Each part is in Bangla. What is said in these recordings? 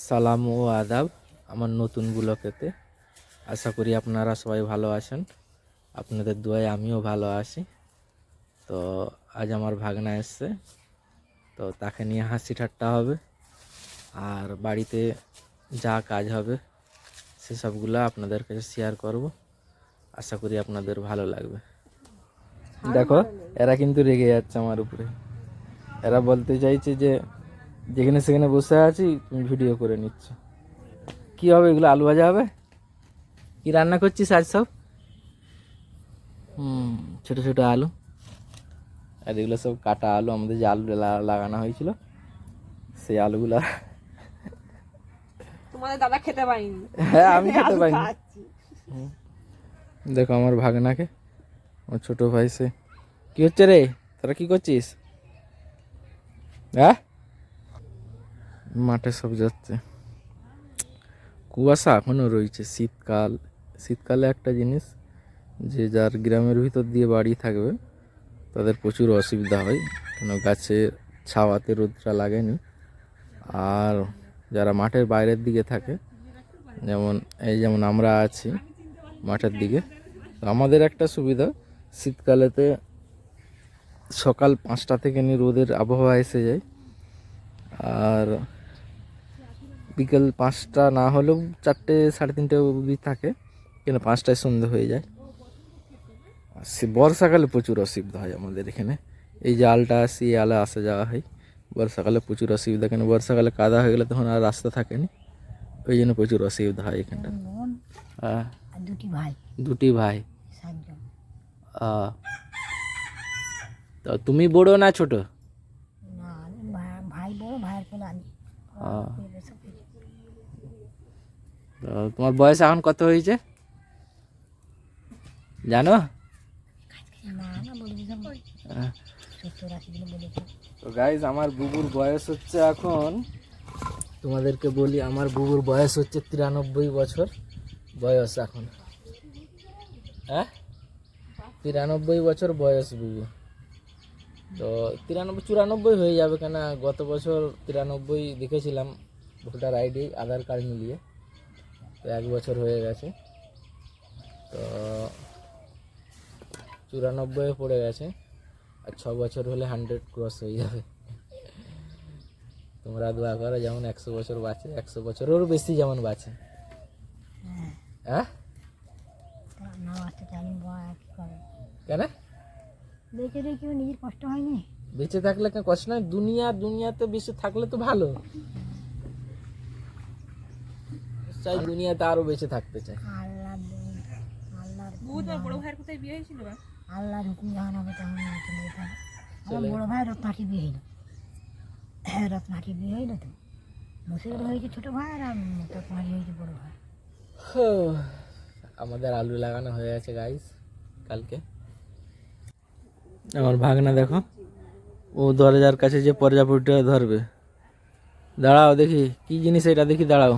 সালাম ও আদাব আমার নতুন ব্লগেতে। আশা করি আপনারা সবাই ভালো আছেন। আপনাদের দোয়ায় আমিও ভালো আছি। তো আজ আমার ভাগনা এসছে, তো তাকে নিয়ে হাসি ঠাট্টা হবে আর বাড়িতে যা কাজ হবে সেসবগুলো আপনাদের কাছে শেয়ার করব। আশা করি আপনাদের ভালো লাগবে। দেখো এরা কিন্তু রেগে যাচ্ছে আমার উপরে। এরা বলতে চাইছে যে যেখানে সেখানে বসে আছি তুমি ভিডিও করে নিচ্ছ। কি হবে এগুলো? আলু ভাজা হবে? কি রান্না করছিস আজ সব? ছোট ছোট আলু, আর এগুলো সব কাটা আলু। আমাদের যে আলু লাগানো হয়েছিল সেই আলুগুলা তোমাদের দাদা খেতে পাইনি। হ্যাঁ আমি খেতে পাইনি। দেখো আমার ভাগনাকে, আমার ছোট ভাই। সে কি হচ্ছে রে? তোরা কি করছিস? হ্যাঁ, মাঠে সব যাচ্ছে। কুয়াশা এখনো রয়েছে। শীতকালে একটা জিনিস, যে যার গ্রামের ভিতর দিয়ে বাড়ি থাকবে তাদের প্রচুর অসুবিধা হয়, কেন গাছের ছাওয়াতে রোদটা লাগেনি। আর যারা মাঠের বাইরের দিকে থাকে, যেমন আমরা আছি মাঠের দিকে, তো আমাদের একটা সুবিধা, শীতকালেতে সকাল 5টা থেকে নিয়ে রোদের আবহাওয়া এসে যায়, আর বিকেল 5টা না হলেও 4টে 3:30 অবধি থাকে, কেন 5টায় সন্ধে হয়ে যায়। আর বর্ষাকালে প্রচুর অসুবিধা হয় আমাদের এখানে। এই যে আলটা আসি, এই আলে আসা যাওয়া হয়। বর্ষাকালে প্রচুর অসুবিধা, কেন বর্ষাকালে কাদা হয়ে গেলে তখন আর রাস্তা থাকেনি, ওই জন্য প্রচুর অসুবিধা হয় এখানটা। হ্যাঁ, দুটি ভাই। তো তুমি বড় না ছোট? তো তোমার বয়স এখন কত হয়েছে জানো? তো গাইজ, আমার বুবুর বয়স হচ্ছে এখন, তোমাদেরকে বলি, আমার বুবুর বয়স হচ্ছে 93 বছর বয়স এখন। হ্যাঁ, 93 বছর বয়স বুবু। তো 93 94 হয়ে যাবে, কেন গত বছর 93 দেখেছিলাম ভোটার আইডি আধার কার্ড মিলিয়ে। তো 1 বছর হয়ে গেছে, তো 94 পড়ে গেছে। আর 6 বছর হলে 100 ক্রস হয়ে যাবে। তোমরা দোয়া করো যেমন 100 বছর বাঁচে, 100 বছরেরও বেশি যেমন বাঁচে। হ্যাঁ, কেন নিজের কষ্ট হয়নি? বেঁচে থাকলে কেন কষ্ট নয়? দুনিয়াতে বেঁচে থাকলে তো ভালো। চাই দুনিয়াতে আরো বেঁচে থাকতে চাই। বড় ভাইয়ের কোথায় বিয়ে হয়েছিল? আল্লাহর হুকুম যখন হবে তখন আমার বড় ভাই রত্নাটি বিয়ে হইল। রত্নাটি বিয়ে হইল, তো মুসির হয়েছে ছোট ভাই, আর রত্নাটি হয়েছে বড় ভাই। আমাদের আলু লাগানো হয়ে গেছে গাইস কালকে। আমার ভাগনা দেখো, ও দরজার কাছে যে প্রজাপতিটা ধরবে। দাঁড়াও দেখি কি জিনিস এটা, দেখি দাঁড়াও।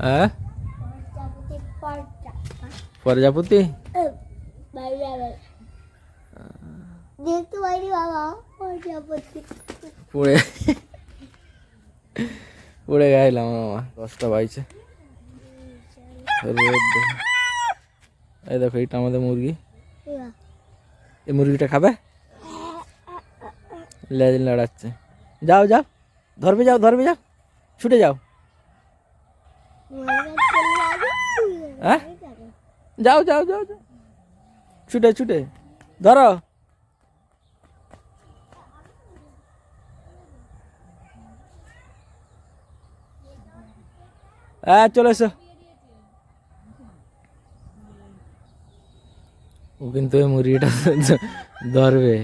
হ্যাঁ, প্রজাপতি। পড়ে পড়ে গেলাম মামা, কষ্ট পাইছে। এই দেখো, এটা আমাদের মুরগি। এই মুরগিটা খাবে, লেজ লড়াচ্ছে। যাও যাও, ধরবে যাও, ছুটে যাও। হ্যাঁ, যাও, ছুটে ধরো। হ্যাঁ, চলে এসো। ও কিন্তু ওই মুরগিটা ধরবে।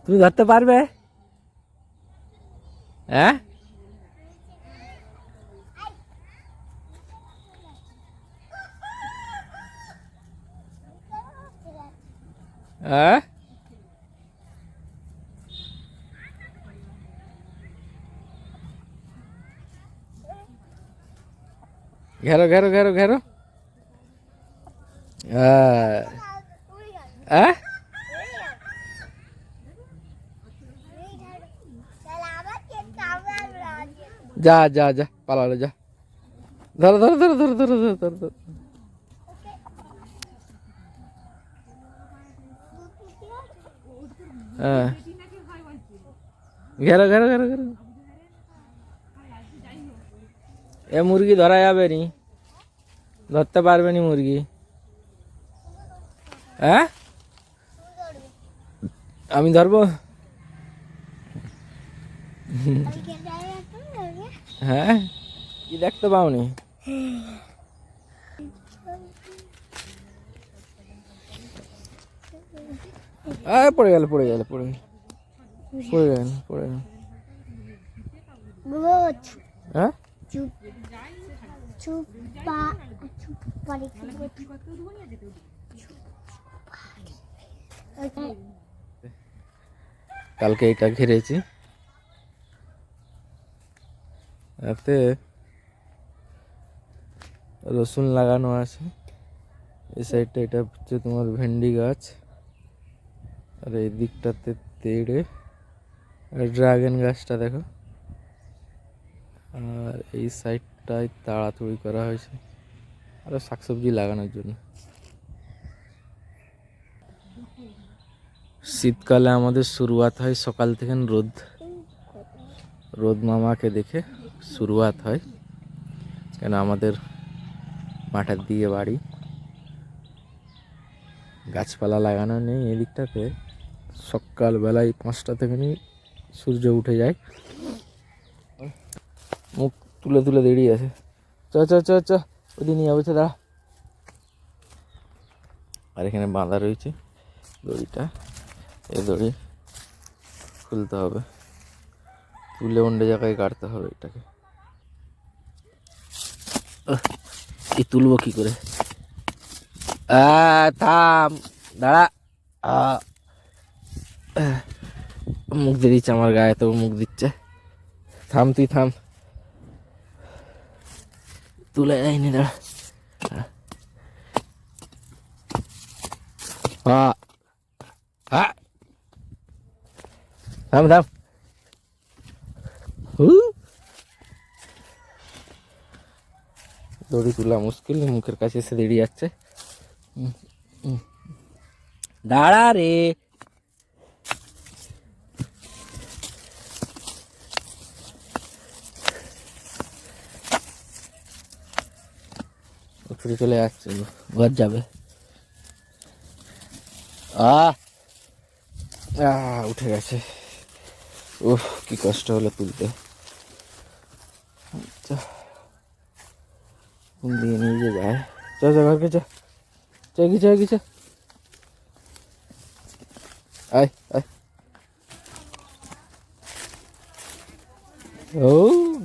তুমি ধরতে পারবে? হ্যাঁ, হ্যাঁ, ঘেরো। হ্যাঁ, যা যা যা পালালে যা, ধরো ধরো ধরো ধরো ধরো ধরো ধরো ধরো। হ্যাঁ, ঘেরো ঘেরো ঘেরো ঘেরো। এ মুরগি ধরা যাবে নি, ধরতে পারবে নি মুরগি। হ্যাঁ, আমি ধরবো। হ্যাঁ, কি দেখতে পাওনি? পড়ে গেল পড়ে গেল পড়ে গেল পড়ে গেল পড়ে গেল। হ্যাঁ, কালকে এটা ঘিরেছি, এতে রসুন লাগানো আছে। এই সাইডটা এটা হচ্ছে তোমার ভেন্ডি গাছ, আর এই দিকটাতে তেড়ে ড্রাগন গাছটা দেখো, আর এই সাইডটায় তাড়াতাড়ি করা হয়েছে আরো শাকসবজি লাগানোর জন্য। শীতকালে আমাদের শুরুয়াত হয় সকাল থেকে রোদ, রোদ মামাকে দেখে শুরুয়াত হয়, কেন আমাদের মাঠের দিকে বাড়ি, গাছপালা লাগানো নেই এদিকটাতে। সকালবেলায় 5টা থেকে সূর্য উঠে যায়, মুখ তুলে তুলে দাঁড়িয়ে আছে। চ চ চ চ ওদিকে নিয়ে যাবো, দাঁড়া। আর এখানে বাঁধা রয়েছে দড়িটা, এই দড়ি খুলতে হবে, তুলে অন্য জায়গায় কাটতে হবে এটাকে। এই তুলবো কি করে? থাম, দাঁড়া। মুখ দিয়ে দিচ্ছে আমার গায়ে, তো মুখ দিচ্ছে। থাম, তুই থাম, তুলে যায়নি, দাঁড়া। থাম থাম। দড়ি তোলা মুশকিল, মুখের কাছে এসে দাঁড়িয়ে যাচ্ছে। দাঁড়া রে, ছুটে চলে যাচ্ছে, ঘর যাবে। উঠে গেছে। উফ, কি কষ্ট হলো তুলতে। দিয়ে নিয়ে যে যায়, চ ঘরকে চ, গিয়ে আয় আয়। ও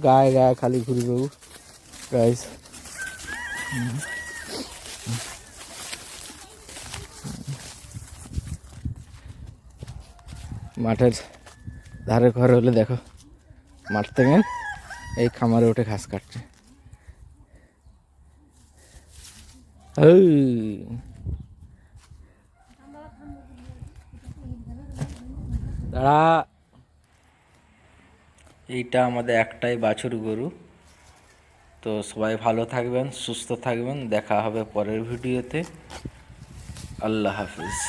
গায়ে গায়ে খালি ঘুরবে গাইস। মাঠের ধারে ঘর হলে দেখো, মাঠ থেকে এই খামারে উঠে ঘাস কাটছে। দাঁড়া, এইটা আমাদের একটাই বাছুর গরু। তো সবাই ভালো থাকবেন, সুস্থ থাকবেন, দেখা হবে পরের ভিডিওতে। আল্লাহ হাফিজ।